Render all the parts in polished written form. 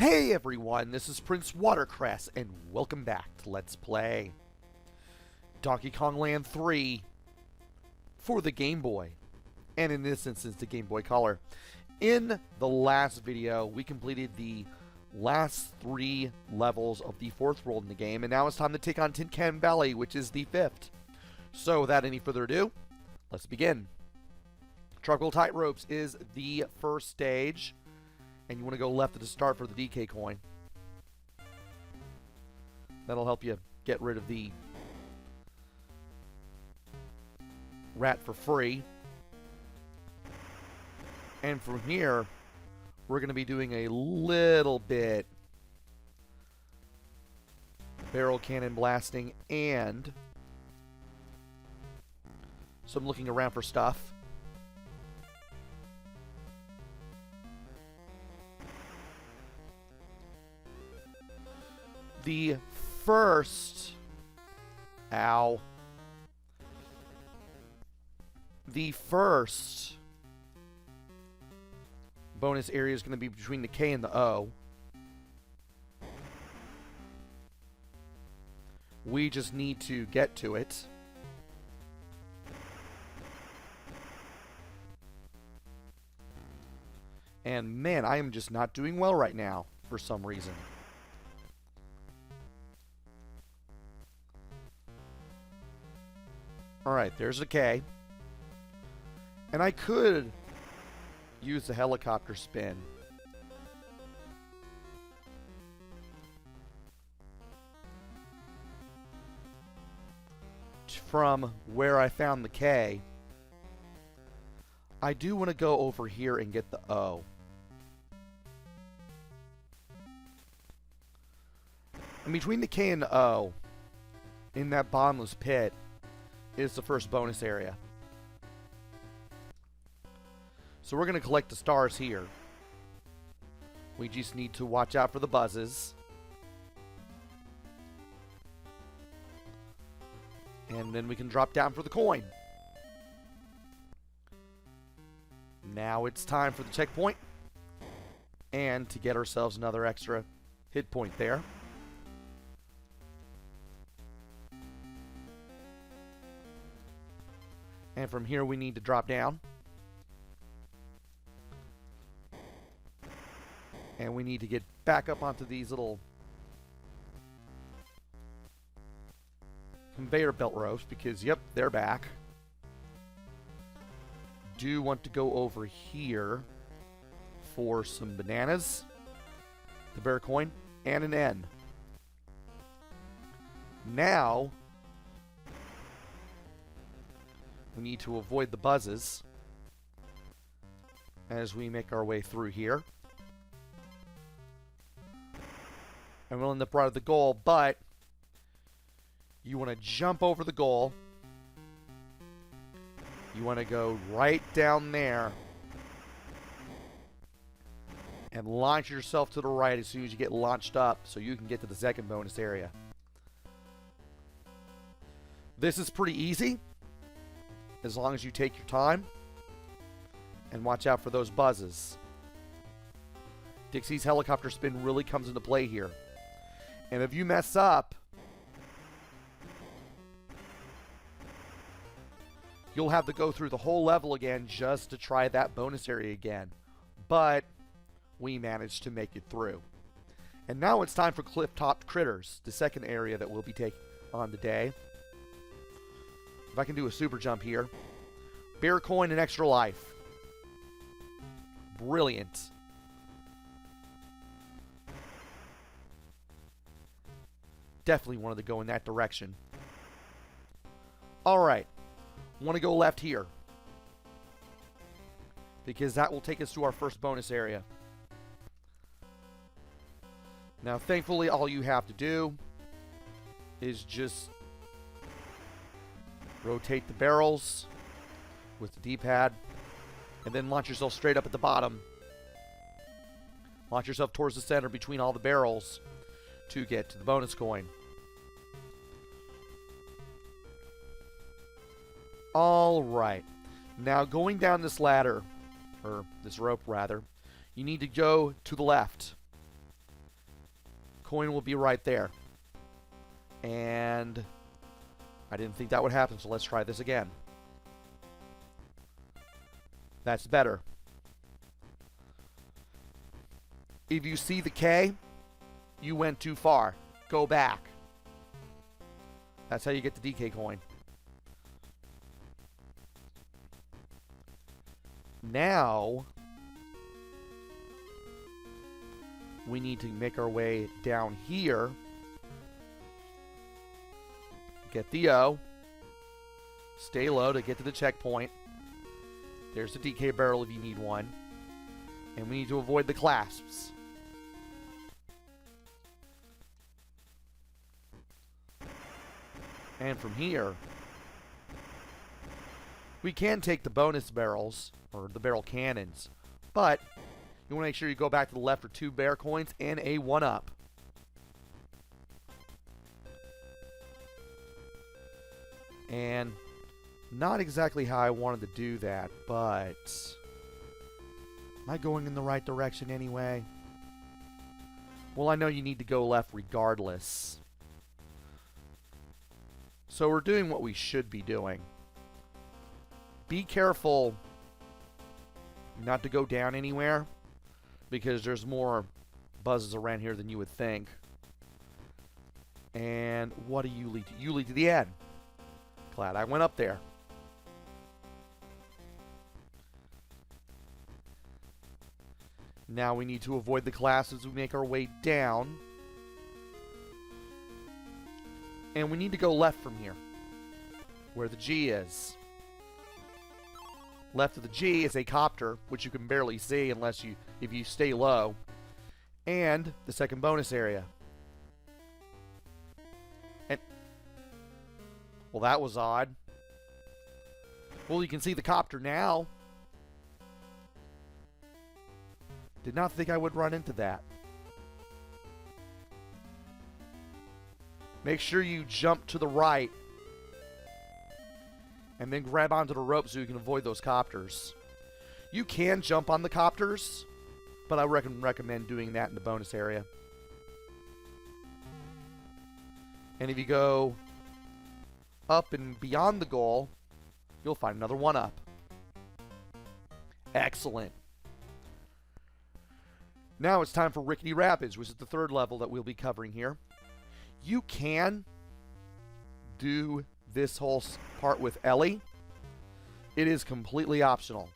Hey everyone, this is PrinceWatercress, and welcome back to Let's Play Donkey Kong Land 3 for the Game Boy, and in this instance, the Game Boy Color. In the last video, we completed the last 3 levels of the 4th world in the game, and now it's time to take on Tin Can Valley, which is the 5th. So, without any further ado, let's begin. Tropical Tightropes is the first stage. And you want to go left at the start for the DK coin. That'll help you get rid of the rat for free. And from here, we're going to be doing a little bit barrel cannon blasting and some looking around for stuff. The first bonus area is going to be between the K and the O. We just need to get to it. And man, I am just not doing well right now for some reason. Alright, there's a K. And I could use the helicopter spin. From where I found the K, I do want to go over here and get the O. And between the K and the O, in that bottomless pit, is the first bonus area. So we're going to collect the stars here. We just need to watch out for the buzzes. And then we can drop down for the coin. Now it's time for the checkpoint. And to get ourselves another extra hit point there. And from here we need to drop down. And we need to get back up onto these little conveyor belt ropes because, yep, they're back. Do want to go over here for some bananas, the bear coin, and an N. Now we need to avoid the buzzes as we make our way through here. And we'll end up right at the goal, but you want to jump over the goal. You want to go right down there and launch yourself to the right as soon as you get launched up so you can get to the second bonus area. This is pretty easy, as long as you take your time and watch out for those buzzes. Dixie's helicopter spin really comes into play here. And if you mess up, you'll have to go through the whole level again just to try that bonus area again. But we managed to make it through. And now it's time for Cliff-Top Critters, the second area that we'll be taking on today. If I can do a super jump here. Bear coin and extra life. Brilliant. Definitely wanted to go in that direction. Alright. Want to go left here. Because that will take us to our first bonus area. Now, thankfully, all you have to do is just rotate the barrels with the D-pad, and then launch yourself straight up at the bottom. Launch yourself towards the center between all the barrels to get to the bonus coin. Alright. Now, going down this ladder, or this rope rather, you need to go to the left. coin will be right there. And I didn't think that would happen, so let's try this again. That's better. If you see the K, you went too far. Go back. That's how you get the DK coin. Now, we need to make our way down here. Get the O. Stay low to get to the checkpoint. There's the DK barrel if you need one. And we need to avoid the clasps. And from here, we can take the bonus barrels, or the barrel cannons, but you want to make sure you go back to the left for 2 bear coins and a 1-up. And not exactly how I wanted to do that, but am I going in the right direction anyway? Well, I know you need to go left regardless. So we're doing what we should be doing. Be careful not to go down anywhere, because there's more buzzes around here than you would think. And what do you lead to? You lead to the end. Glad I went up there. Now we need to avoid the clasps as we make our way down. And we need to go left from here, where the G is. Left of the G is a copter, which you can barely see unless if you stay low. And the second bonus area. And well, that was odd. Well, you can see the copter now. Did not think I would run into that. Make sure you jump to the right and then grab onto the rope so you can avoid those copters. You can jump on the copters, but I recommend doing that in the bonus area. And if you go up and beyond the goal, you'll find another 1-up. Excellent. Now it's time for Rickety Rapids, which is the 3rd level that we'll be covering here. You can do this whole part with Ellie. It is completely optional.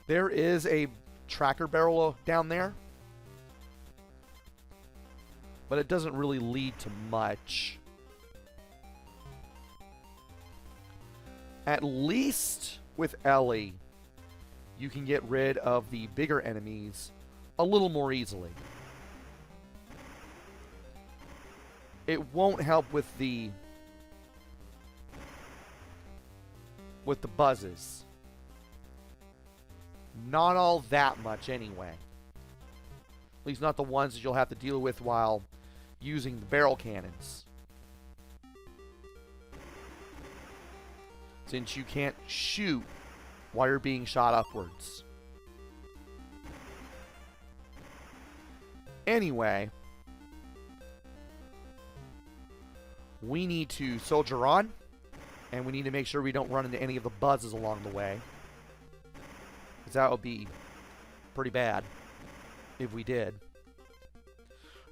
There is a tracker barrel down there, but it doesn't really lead to much. At least with Ellie, you can get rid of the bigger enemies a little more easily. It won't help with the buzzes. Not all that much anyway. At least not the ones that you'll have to deal with while using the barrel cannons. Since you can't shoot while you're being shot upwards. Anyway, we need to soldier on, and we need to make sure we don't run into any of the buzzes along the way, because that would be pretty bad if we did.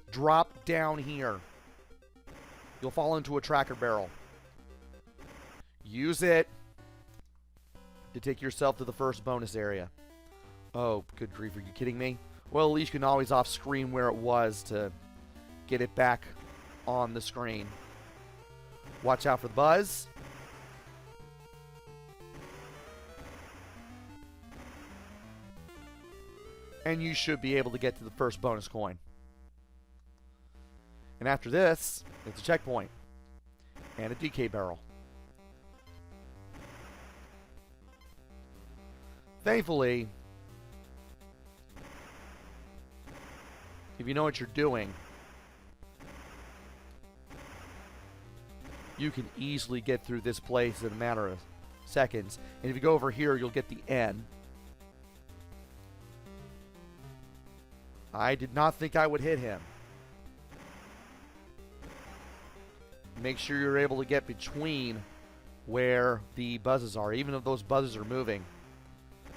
Drop down here. You'll fall into a tracker barrel. Use it to take yourself to the first bonus area. Oh, good grief, are you kidding me? Well, at least you can always off-screen where it was to get it back on the screen. Watch out for the buzz. And you should be able to get to the first bonus coin. And after this, it's a checkpoint. And a DK barrel. Thankfully, if you know what you're doing, you can easily get through this place in a matter of seconds. And if you go over here, you'll get the N. I did not think I would hit him. Make sure you're able to get between where the buzzes are, even if those buzzes are moving.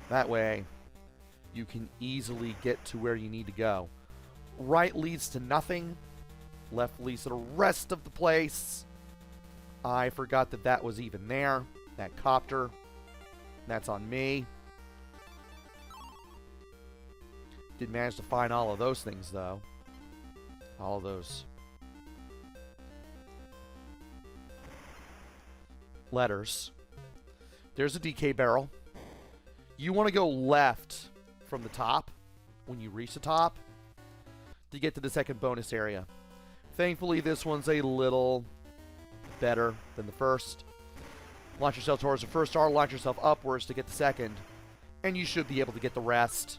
That way, you can easily get to where you need to go. Right leads to nothing. Left leads to the rest of the place. I forgot that that was even there. That copter. That's on me. Did manage to find all of those things, though. All of those letters. There's a DK barrel. You want to go left from the top when you reach the top to get to the second bonus area. Thankfully, this one's a little better than the first. Launch yourself towards the first star, launch yourself upwards to get the second, and you should be able to get the rest.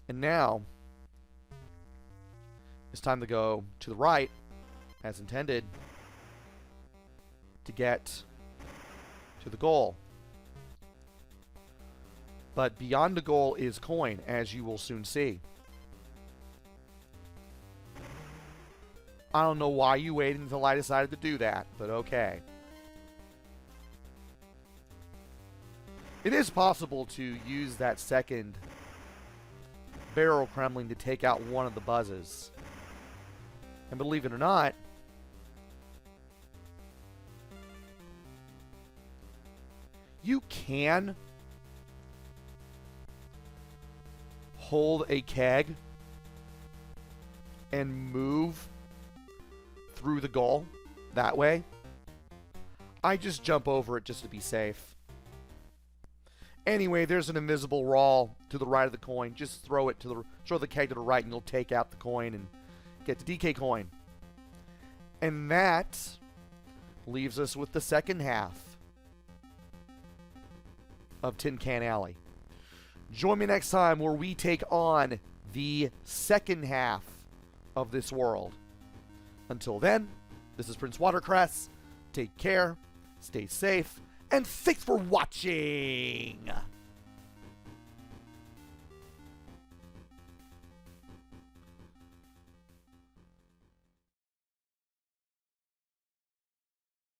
And now, it's time to go to the right, as intended, to get to the goal. But beyond the goal is coin, as you will soon see. I don't know why you waited until I decided to do that, but okay. It is possible to use that second barrel Kremling to take out one of the buzzes. And believe it or not, you can hold a keg and move through the goal that way. I just jump over it just to be safe. Anyway, there's an invisible roll to the right of the coin. Just throw the keg to the right and you'll take out the coin and get the DK coin. And that leaves us with the second half of Tin Can Alley. Join me next time where we take on the second half of this world. Until then, this is PrinceWatercress. Take care, stay safe, and thanks for watching!